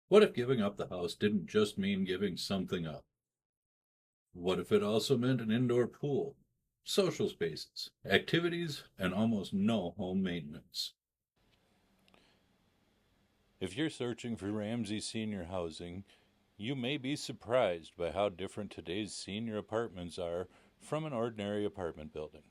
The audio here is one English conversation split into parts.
What if giving up the house didn't just mean giving something up? What if it also meant an indoor pool, social spaces, activities, and almost no home maintenance? If you're searching for Ramsey senior housing, you may be surprised by how different today's senior apartments are from an ordinary apartment building.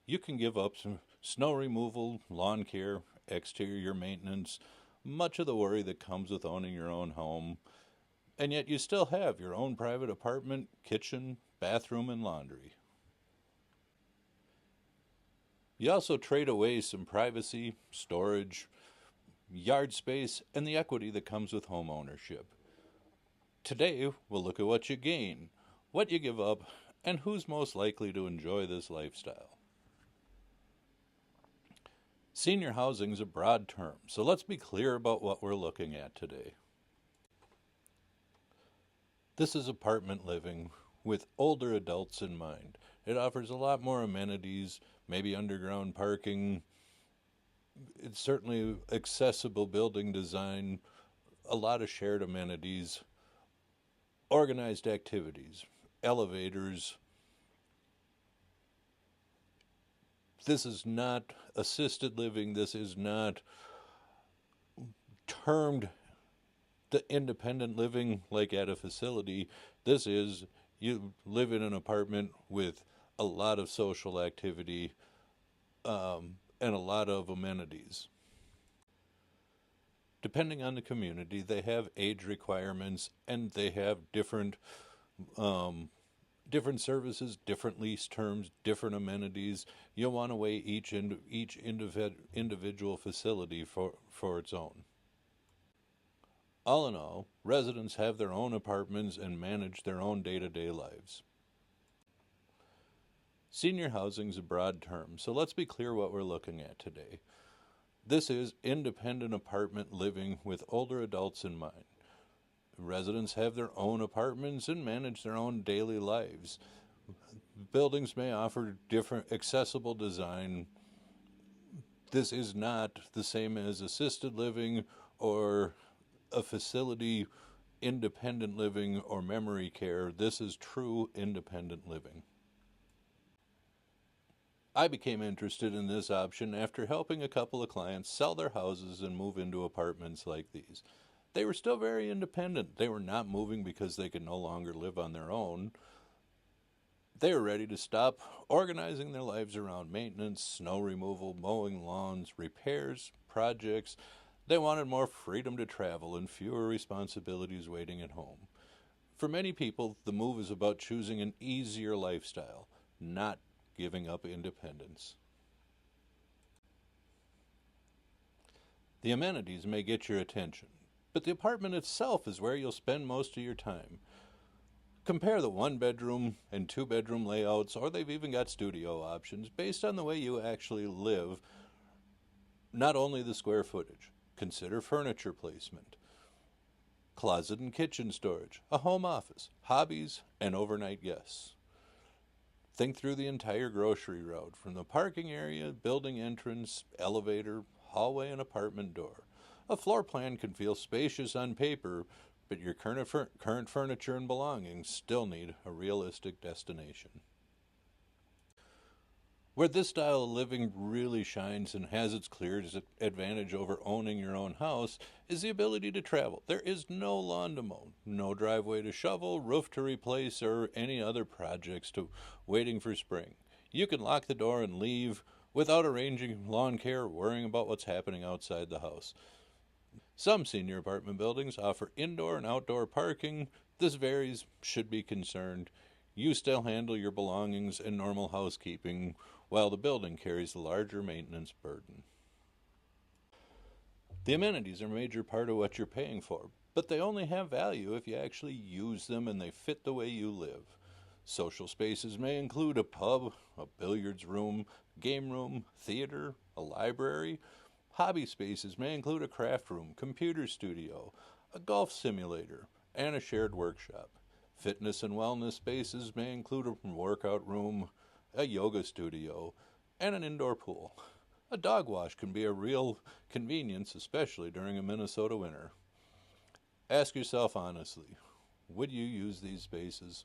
You can give up some snow removal, lawn care, exterior maintenance, much of the worry that comes with owning your own home, and yet you still have your own private apartment, kitchen, bathroom, and laundry. You also trade away some privacy, storage, yard space, and the equity that comes with home ownership. Today, we'll look at what you gain, what you give up, and who's most likely to enjoy this lifestyle. Senior housing is a broad term, so let's be clear about what we're looking at today. This is apartment living with older adults in mind. It offers a lot more amenities, maybe underground parking. It's certainly accessible building design, a lot of shared amenities, organized activities, elevators. This is not assisted living. This is not termed the independent living like at a facility. This is you live in an apartment with a lot of social activity and a lot of amenities. Depending on the community, they have age requirements and they have um, different services, different lease terms, different amenities. You'll want to weigh each individual facility for its own. All in all, residents have their own apartments and manage their own day-to-day lives. Senior housing is a broad term, so let's be clear what we're looking at today. This is independent apartment living with older adults in mind. Residents have their own apartments and manage their own daily lives. Buildings may offer different accessible design. This is not the same as assisted living or a facility independent living or memory care. This is true independent living. I became interested in this option after helping a couple of clients sell their houses and move into apartments like these. They were still very independent. They were not moving because they could no longer live on their own. They were ready to stop organizing their lives around maintenance, snow removal, mowing lawns, repairs, projects. They wanted more freedom to travel and fewer responsibilities waiting at home. For many people, the move is about choosing an easier lifestyle, not giving up independence. The amenities may get your attention, but the apartment itself is where you'll spend most of your time. Compare the one-bedroom and two-bedroom layouts, or they've even got studio options, based on the way you actually live, not only the square footage. Consider furniture placement, closet and kitchen storage, a home office, hobbies, and overnight guests. Think through the entire grocery route, from the parking area, building entrance, elevator, hallway, and apartment door. A floor plan can feel spacious on paper, but your current furniture and belongings still need a realistic destination. Where this style of living really shines and has its clear advantage over owning your own house is the ability to travel. There is no lawn to mow, no driveway to shovel, roof to replace, or any other projects to waiting for spring. You can lock the door and leave without arranging lawn care or worrying about what's happening outside the house. Some senior apartment buildings offer indoor and outdoor parking. This varies, should be concerned. You still handle your belongings and normal housekeeping, while the building carries the larger maintenance burden. The amenities are a major part of what you're paying for, but they only have value if you actually use them and they fit the way you live. Social spaces may include a pub, a billiards room, game room, theater, a library. Hobby spaces may include a craft room, computer studio, a golf simulator, and a shared workshop. Fitness and wellness spaces may include a workout room, a yoga studio, and an indoor pool. A dog wash can be a real convenience, especially during a Minnesota winter. Ask yourself honestly, would you use these spaces?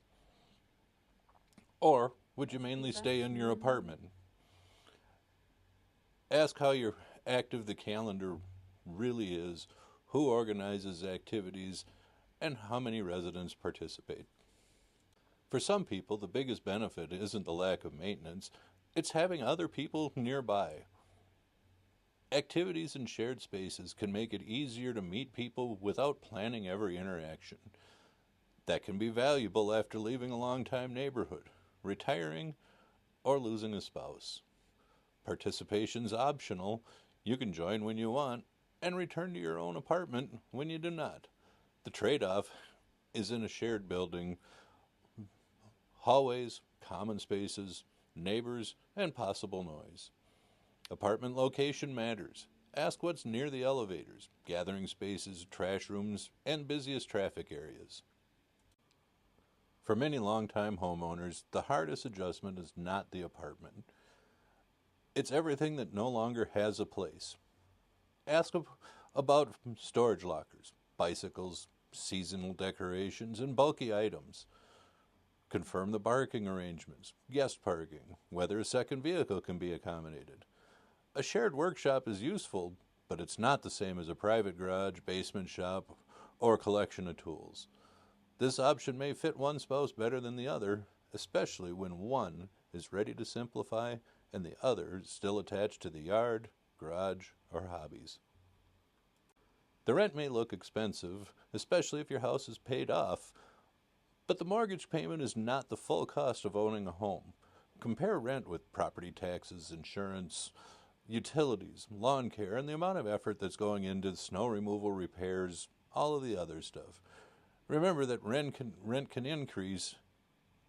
Or would you mainly stay in your apartment? Ask how active the calendar really is, who organizes activities, and how many residents participate. For some people, the biggest benefit isn't the lack of maintenance, it's having other people nearby. Activities in shared spaces can make it easier to meet people without planning every interaction. That can be valuable after leaving a long-time neighborhood, retiring, or losing a spouse. Participation's optional. You can join when you want and return to your own apartment when you do not. The trade-off is in a shared building, hallways, common spaces, neighbors, and possible noise. Apartment location matters. Ask what's near the elevators, gathering spaces, trash rooms, and busiest traffic areas. For many longtime homeowners, the hardest adjustment is not the apartment. It's everything that no longer has a place. Ask about storage lockers, bicycles, seasonal decorations, and bulky items. Confirm the parking arrangements, guest parking, whether a second vehicle can be accommodated. A shared workshop is useful, but it's not the same as a private garage, basement shop, or collection of tools. This option may fit one spouse better than the other, especially when one is ready to simplify and the other is still attached to the yard, garage, or hobbies. The rent may look expensive, especially if your house is paid off, but the mortgage payment is not the full cost of owning a home. Compare rent with property taxes, insurance, utilities, lawn care, and the amount of effort that's going into snow removal, repairs, all of the other stuff. Remember that rent can increase,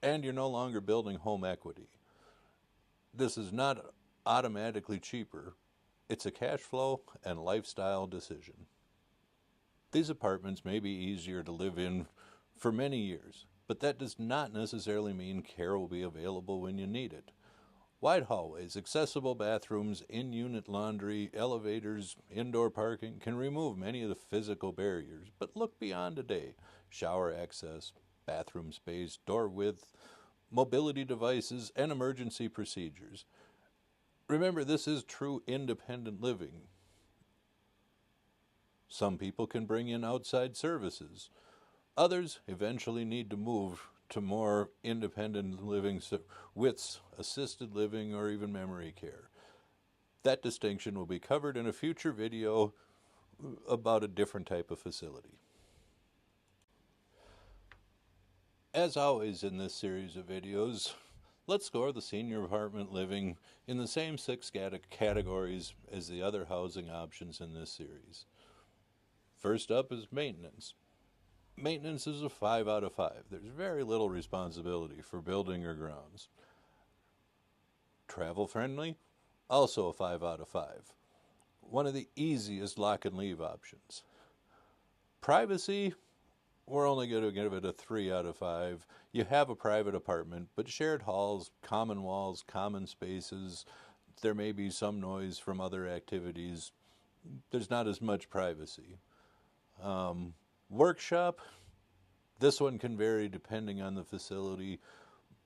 and you're no longer building home equity. This is not automatically cheaper. It's a cash flow and lifestyle decision. These apartments may be easier to live in for many years, but that does not necessarily mean care will be available when you need it. Wide hallways, accessible bathrooms, in-unit laundry, elevators, indoor parking can remove many of the physical barriers, but look beyond today. Shower access, bathroom space, door width, mobility devices, and emergency procedures. Remember, this is true independent living. Some people can bring in outside services. Others eventually need to move to more independent living with assisted living or even memory care. That distinction will be covered in a future video about a different type of facility. As always in this series of videos, let's score the senior apartment living in the same 6 categories as the other housing options in this series. First up is maintenance. Maintenance is a 5 out of 5. There's very little responsibility for building or grounds. Travel friendly, also a 5 out of 5. One of the easiest lock and leave options. Privacy, we're only going to give it a 3 out of 5. You have a private apartment, but shared halls, common walls, common spaces, there may be some noise from other activities. There's not as much privacy. Workshop, this one can vary depending on the facility,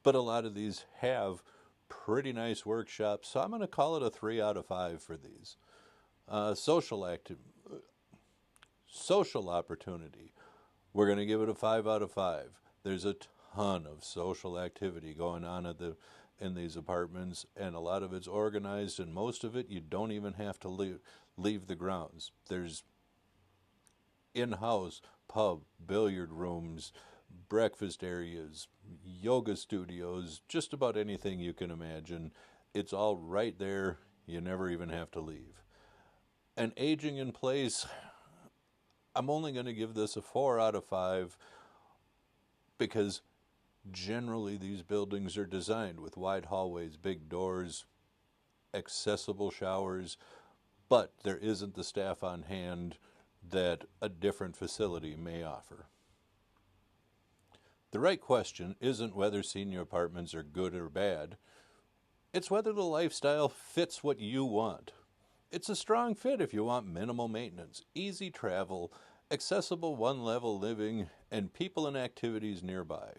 but a lot of these have pretty nice workshops, so I'm going to call it a 3 out of 5 for these. Social opportunity, we're going to give it a 5 out of 5. There's a ton of social activity going on in these apartments, and a lot of it's organized, and most of it you don't even have to leave the grounds. There's in-house pub, billiard rooms, breakfast areas, yoga studios, just about anything you can imagine. It's all right there. You never even have to leave. And aging in place, I'm only going to give this a 4 out of 5 because generally these buildings are designed with wide hallways, big doors, accessible showers, but there isn't the staff on hand that a different facility may offer. The right question isn't whether senior apartments are good or bad. It's whether the lifestyle fits what you want. It's a strong fit if you want minimal maintenance, easy travel, accessible one-level living, and people and activities nearby.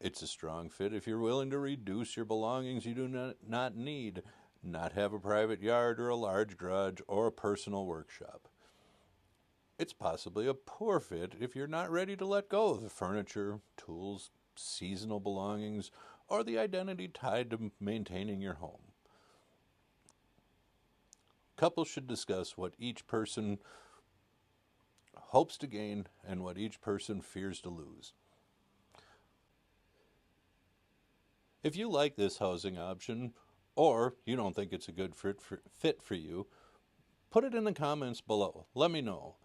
It's a strong fit if you're willing to reduce your belongings you do not need, not have a private yard or a large garage or a personal workshop. It's possibly a poor fit if you're not ready to let go of the furniture, tools, seasonal belongings, or the identity tied to maintaining your home. Couples should discuss what each person hopes to gain and what each person fears to lose. If you like this housing option, or you don't think it's a good fit for you, put it in the comments below. Let me know.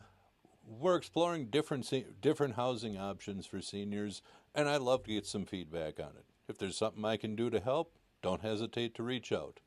We're exploring different housing options for seniors, and I'd love to get some feedback on it. If there's something I can do to help, don't hesitate to reach out.